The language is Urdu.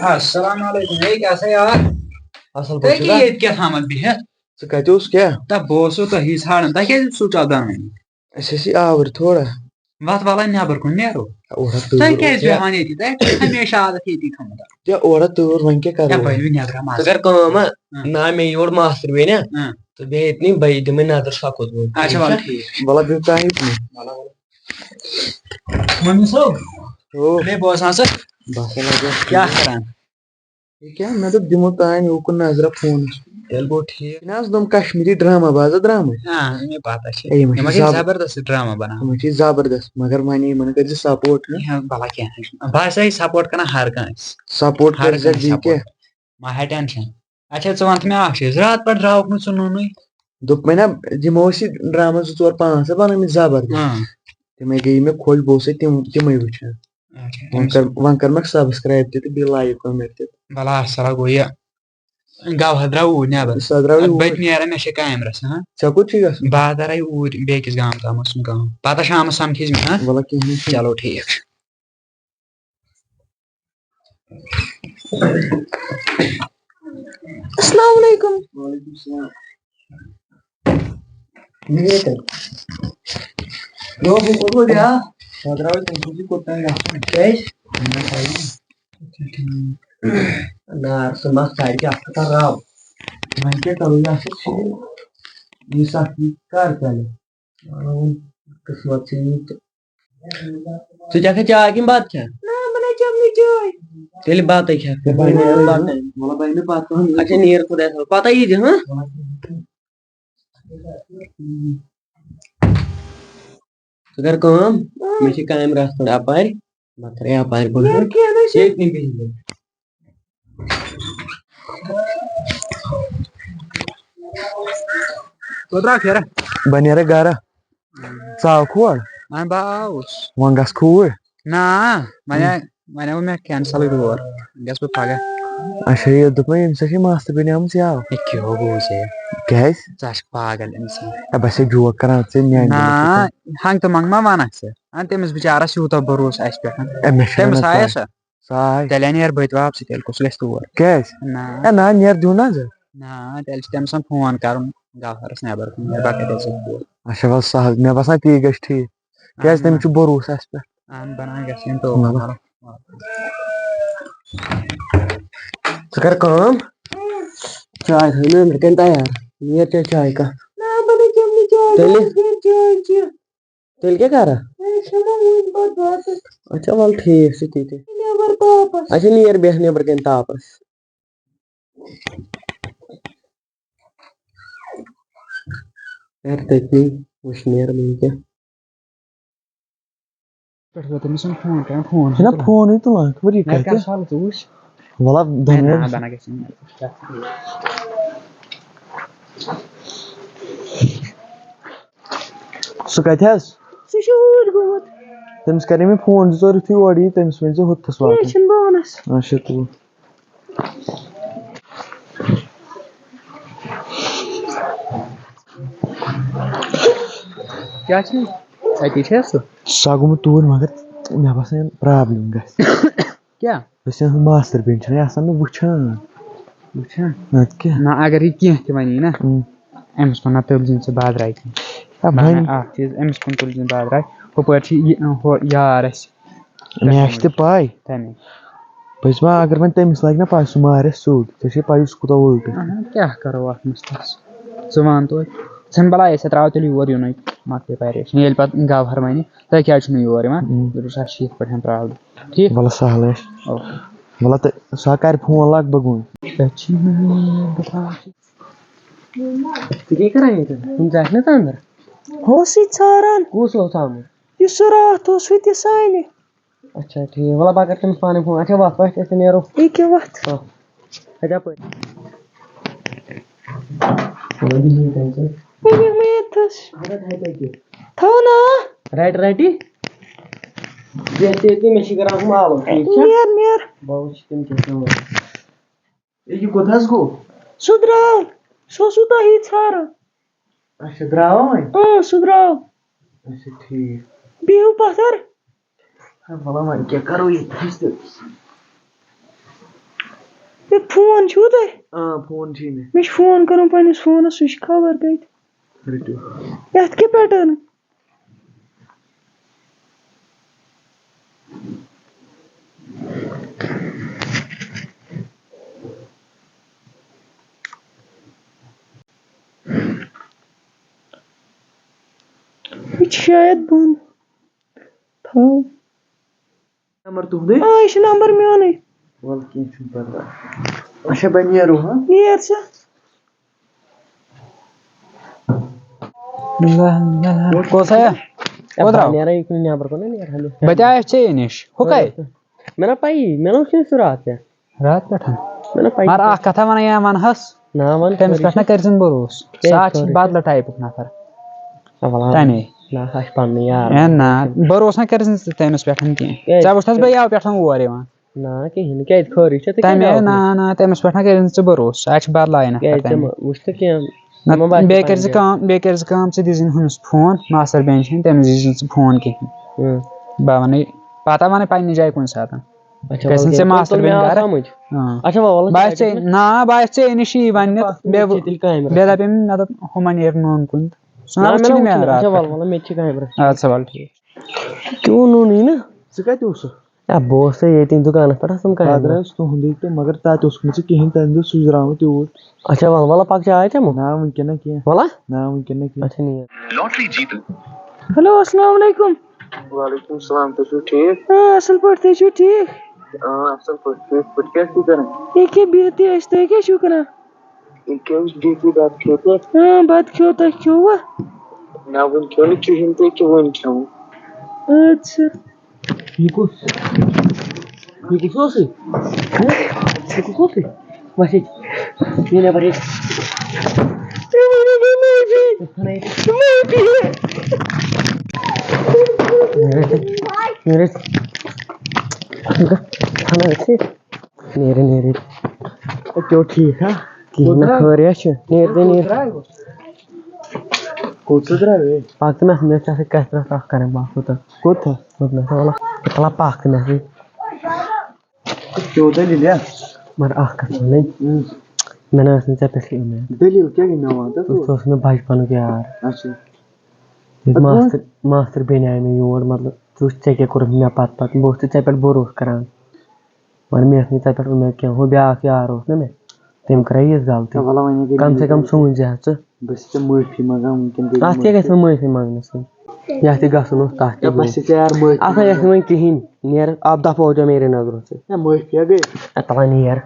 السلام علیکم ہے کیسے یار اصل تۄہہِ کیٛاہ ییٚتہِ کیٛاہ تھامَتھ بِہِتھ ژٕ کَتہِ اوس کیٛاہ تہٕ بہٕ اوسُس تۄہی ژھانڈان تۄہہِ کیٛازِ سُچ آف دَوان أسۍ ٲسی آوٕرۍ تھوڑا وَتھ وَلَے نٮ۪بر کُن نیرو اورٕ تۄہہِ تۭر کیٛازِ کیٛاہ بیٚہوان ییٚتی تۄہہِ ہمیشہ عادت ییٚتی تھوٚمُت اورٕ تۭر وۄنۍ کیٛاہ ہے کَرو بٔلۍوٕ نیٚبرٕ ژٕ مَزٕ کر کٲم نا مےٚ یور ماستٕر بیٚنہِ تہٕ بیٚیہِ ییٚتنٕے بہٕ دِمَے نظر سۄ کوٚت ووت اچھا وَلہٕ ٹھیٖک وَلہٕ بیٚہہ ژٕ ییٚتنٕے مٔمی صٲب او ہے بوزان ژٕ باسان لگہِ کیٛاہ کران یہِ کیٛاہ مےٚ دوٚپ دِمو تانۍ اوکُن نظرا فونَس تیٚلہِ گوٚو ٹھیٖک نہ حظ دوٚپ کشمیٖری ڈرٛاما بازا درٛامٕتۍ مےٚ پَتہ چھِ یِمن یِمن چھِ چھِ زبردست ڈرٛاما بَناوان یِمن چھِ زبردست مگر وۄنۍ یِمن کٔرۍزِ سپورٹ بَلا کیٚنٛہہ چھُنہٕ بہٕ ہسا سپورٹ کران ہر کٲنٛسہِ سپورٹ ہر کٔرۍزٮ۪کھ کٲنٛسہِ بیٚیہِ سپورٹ کیٛاہ ما ہے ٹٮ۪نشن اچھا ژٕ وَنتہٕ مےٚ اکھ چیٖز راتہٕ پٮ۪ٹھ درٛاوُکھ نہٕ ژٕ نوٚنُے دوٚپمَے نا دِمو أسۍ یہِ ڈرٛاما 2-4-5 بَنٲومٕتۍ زبردست تِمے گٔیے مےٚ خۄش بہٕ اوسَے تِمے وٕچھان وۄنۍ کر مےٚ سبسکرایب تہِ تہٕ بیٚیہِ لایک کمنٹ تہِ بَلا اَصٕل گوٚو یہِ گوہر درٛاو اوٗرۍ نٮ۪بر سۄ درٛاوٕے بہٕ اوٗرۍ تہِ نیران مےٚ چھِ کامرَس ژےٚ کوٚت چھُے گژھُن بہٕ دَرے اوٗرۍ بیٚکِس گامہٕ تام اوسُم کٲم پتہٕ شامَس سَمکھِ زِ مےٚ وَلہٕ کِہیٖنۍ چھُنہٕ چلو ٹھیٖک چھُ السلام علیکم وعلیکم السلام سۄ درٛاوٕے تَمہِ سۭتۍ کوٚت تانۍ گژھُن کیٛازِ نار سُہ مَتھ سایڈِ اَتھ کھَسان رَب وۄنۍ کیٛاہ کَرو یہِ ہسا چھِ یہِ سختی کر چلہِ قٕسمت چھِ یی تہٕ ژٕ چٮ۪کھا چاے کِنہٕ بَتہٕ کھٮ۪کھ تیٚلہِ بَتَے کھٮ۪کھ اچھا نیٖر خۄدایَس حوالہٕ پَتہٕ ییٖزِ ژٕ کر کٲم مےٚ چھِ کامہِ رژھ کھنٛڈ اَپارِ بہٕ کَرَے اَپارِ کُن ییٚتنٕے بِہِو کوٚت درٛاو پھیرٕ بہٕ نیرَے گرٕ ژٕ آوکھٕ اور بہٕ آوُس وۄنۍ گژھکھٕ اوٗرۍ نہ وۄنۍ آو مےٚ کینسَلٕے تور گژھٕ بہٕ پگاہ اچھا یہِ دوٚپمَے ییٚمِس چھِ ماستٕر بیٚنہِ آمٕژ یاو کیٛاہ گوٚو ژےٚ کیٛازِ ژٕ چھُکھ پاگل اِنسان ہے بہٕ چھَسے جوک کران ژٕ میانہِ نہ ہنٛگ تہٕ منٛگ ما وَنکھ ژٕ تٔمِس بِچارَس یوٗتاہ بروسہٕ اَسہِ پٮ۪ٹھ تٔمِس آیا سۄ سۄ آے تیٚلہِ نیرٕ بہٕ تہِ واپسٕے تیٚلہِ کُس گژھِ تور کیٛازِ نہ نہ نیرٕ دیُن حظ نہ تیٚلہِ چھُ تٔمِس فون کَرُن گَوہرَس نٮ۪بر کُن اچھا وَلہٕ سہل مےٚ باسان تی گژھِ ٹھیٖک کیٛازِ تٔمِس چھُ بروسہٕ اَسہِ پٮ۪ٹھ اہن بَنان گژھِ ژٕ کر کٲم چاے تھٲے مےٚ أنٛدرٕ کَنۍ تیار نیر چے چاے کپ تیٚلہِ کیٛاہ کَرٕ اچھا وَلہٕ ٹھیٖک چھُ تِتہِ اچھا نیر بیٚہہ نٮ۪برٕ کَنۍ تاپَس کر تٔتنٕے وٕچھ نیرٕ بیٚیہِ کیٛاہ چھُنہ فونٕے تُلان خبر یہِ کَتہِ وَلہٕ سُہ کَتہِ حظ سُہ چھُ اوٗرۍ گوٚمُت تٔمِس کَرے مےٚ فون 2-4 یُتھُے اورٕ یی تٔمِس ؤنۍ زِ ہُتھَس واتُن اچھا تُل کیٛاہ چھِ اَتی چھا سُہ سُہ گوٚمُت توٗرۍ مگر مےٚ باسان پرٛابلِم گژھِ کیٛاہ أسۍ ماستٕر بیٚنہِ چھِنَے آسان مےٚ وٕچھان نَتہٕ کیٛاہ نہ اگر یہِ کینٛہہ تہِ وَنی نا أمِس وَنان تُلزِنۍ ژٕ بازرَے کینٛہہ اکھ چیٖز أمِس کُن تُلزِنۍ بازرَے ہُپٲرۍ چھِ یار اَسہِ مےٚ چھِ تہِ پَے تَمے بہٕ ما اگر وۄنۍ تٔمِس لَگہِ نا پَے سُہ مارِ اَسہِ سیوٚد ژےٚ چھے پَیی سُہ کوٗتاہ وٕلٹہٕ کیٛاہ کَرو اَتھ مَسلَس ژٕ وَن توتہِ ژھٕن بَلاے أسۍ ترٛاوو تیٚلہِ یور یِنُے مۄکلے پریشٲنی ییٚلہِ پَتہٕ گَوہر وَنہِ تُہۍ کیٛازِ چھُو نہٕ یور یِوان دَپُس اَسہِ چھِ یِتھ پٲٹھۍ پرٛابلِم ٹھیٖک وَلہٕ سہل آسہِ اوکے وَلہٕ تہٕ سۄ کَرِ فون لگ بگ وۄنۍ ژٕ کیٛاہ کَران ییٚتٮ۪ن ہُم ژٕ آسہِ نا ژٕ اَنٛدر اوسُے ژھاران کُس اوس آمُت یُس سُہ راتھ اوس ہُتہِ سانہِ اچھا ٹھیٖک وَلہٕ بہٕ کَرٕ تٔمِس پانَے فون اچھا وَتھ وَتھ أسۍ نیرو ییٚکیٛاہ وَتھ کَپٲرۍ رَٹہِ رَٹہِ مےٚ چھِ کَران ہُم آلو بہٕ وٕچھِ تِم کیٛاہ یہِ کوٚت حظ گوٚو سُہ درٛاو سُہ اوسوٕ تۄہی ژھاران اچھا درٛاوا وۄنۍ سُہ درٛاو اچھا ٹھیٖک بِہِو پَتھر وَلہٕ وۄنۍ کیٛاہ کَرو ییٚتہِ تہٕ ہے فون چھُو تۄہہِ فون چھُے مےٚ مےٚ چھُ فون کَرُن پنٛنِس فونَس سُہ چھُ خبر کَتہِ رٔٹِو یَتھ کیٛاہ پیٹٲرن یہِ چھُ شاید بنٛد تھاو نمبر تُہُنٛدُے یہِ چھُ نمبر میونُے وَلہٕ کیٚنٛہہ چھُنہٕ پَرواے اچھا بہٕ نیرو ہاں نیر سا کوٚت آیا کوٚت آو نیرا یہِ نیٚبر کُن نیرہا بہٕ تہِ آیس ژےٚ نِش ہُہ کَے مےٚ نا پَیی مےٚ نا وٕچھ سُہ راتھ پٮ۪ٹھ رات پٮ۪ٹھ مےٚ نا پَیی مگر اکھ کَتھا وَنَے یا وَنہَس نا وَن تٔمِس پٮ۪ٹھ نہ کٔرۍزِنہٕ بروس سُہ حظ چھِ بدلہٕ ٹایپُک نفر تَمے نا سُہ چھُ پَننُے یار ہے نہ بروس نہ کٔرۍزِنہٕ ژٕ تٔمِس پٮ۪ٹھ کیٚنٛہہ ژےٚ وٕچھنَس بہٕ یَوٕ پٮ۪ٹھ اور یِوان نا کِہیٖنۍ نہٕ کیٛازِ خٲرٕے چھےٚ تَمے نہ تٔمِس پٮ۪ٹھ نہ کٔرۍزِنہٕ ژٕ بروس سُہ حظ چھِ بدلایے نفر تَمے وٕچھ تہٕ کیٚنٛہہ بیٚیہِ کٔرۍ زِ کٲم ژٕ دِزِنہٕ ہُمِس فون ماستٕر بیٚنہِ چھِنہٕ تٔمِس دِزِنہٕ ژٕ فون کِہیٖنۍ بہٕ وَنَے پَتہٕ وَنَے پنٛنہِ جایہِ کُنہِ ساتہٕ گژھِ نہٕ ژےٚ ماستٕر بیٚنہِ گرٕ بہٕ آسہٕ ژےٚ نہ بہٕ آسہٕ ژےٚ نِشی وَننہِ بیٚیہِ دَپے مےٚ دوٚپ ہُمَن نیرِ نوٚن کُن سُہ نہ وٕچھِ مےٚ راتھ اَدٕ سا وَلہٕ ٹھیٖک کیوں نوٗنٕے نا ژٕ کَتہِ اوسُکھ بہٕ اوسُے ییٚتہِ دُکانَس پٮ۪ٹھ آسان پگہہ اوس تُہُنٛدُے تہٕ مگر تَتہِ اوسُکھ نہٕ ژٕ کِہیٖنۍ تَمہِ دۄہ سُہ درٛاو تیوٗر اچھا وَلہٕ وَلہٕ پَکھ چاے چٮ۪مو نہ وٕنکٮ۪ن نہٕ کینٛہہ وَلہٕ نہ وٕنکٮ۪ن نہٕ کینٛہہ اچھا نیر ہیلو السلام علیکم وعلیکُم السلام تُہۍ چھِو ٹھیٖک اَصٕل پٲٹھۍ تُہۍ چھِو ٹھیٖک اَصٕل پٲٹھۍ ٹھیٖک پٲٹھۍ کیٛاہ چھِو کران ییٚکیٛاہ بِہِتھٕے ٲسۍ تُہۍ کیٛاہ چھِو کران ییٚکیٛاہ اوس بِہِتھٕے بَتہٕ کھیوٚو تہٕ بَتہٕ کھیوٚو تۄہہِ کھیوٚوٕ نہ وٕنہِ کھیوٚو نہٕ کِہیٖنۍ تہٕ ییٚکیٛاہ وۄنۍ کھٮ۪مو اچھا یہِ کُس اوسُے یہِ کُس اوسُے بَس ییٚتہِ یہِ نٮ۪بر ییٚتہِ نیرِ کیٛاہ ٹھیٖک ہا کِہیٖنۍ نہٕ خٲریا چھِ نیرِ تہٕ نیرِ کوٚت ژٕ درٛاوے پَکھ ژٕ مےٚ چھِ آسان کَتھِ اکھ کَرٕنۍ بَس کوٗتاہ کوٚت ہا وَلہٕ پَکھ مےٚ سۭتۍ کیٛاہ دٔلیٖل مگر اکھ کَتھ وَنٕے مےٚ نہ ٲس نہٕ ژےٚ پٮ۪ٹھ اُمید دٔلیٖل کیٛاہ گٔے مےٚ وَن تہٕ ژٕ اوس مےٚ بَچپَنُک یار اچھا ماستٕر بیٚنہِ آیہِ مےٚ یور مطلب ژٕ وٕچھ ژےٚ کیٛاہ کوٚرُتھ مےٚ پَتہٕ بہٕ اوسُس ژےٚ پٮ۪ٹھ بروسہٕ کران مگر مےٚ ٲس نہٕ ژےٚ پٮ۪ٹھ اُمید کینٛہہ ہُہ بیٛاکھ یار اوس نا مےٚ تٔمۍ کٔرے یِژھ غلطی وَلہٕ وۄنۍ کَم سے کَم سوٗنٛچ زِ ژٕ بہٕ چھُس ژےٚ معٲفی منٛگان وٕنکٮ۪ن اَتھ کیٛاہ گژھِ وۄنۍ معٲفی منٛگنَس سۭتۍ یَتھ تہِ گژھُن اوس تَتھ تہِ بہٕ چھُس ژےٚ یار معٲفی اَتھ ہَے گژھِ نہٕ وۄنۍ کِہیٖنۍ نیر اب دَفہٕ ہو جا میرے نظروں سے معٲفی گٔے تَلہ نیر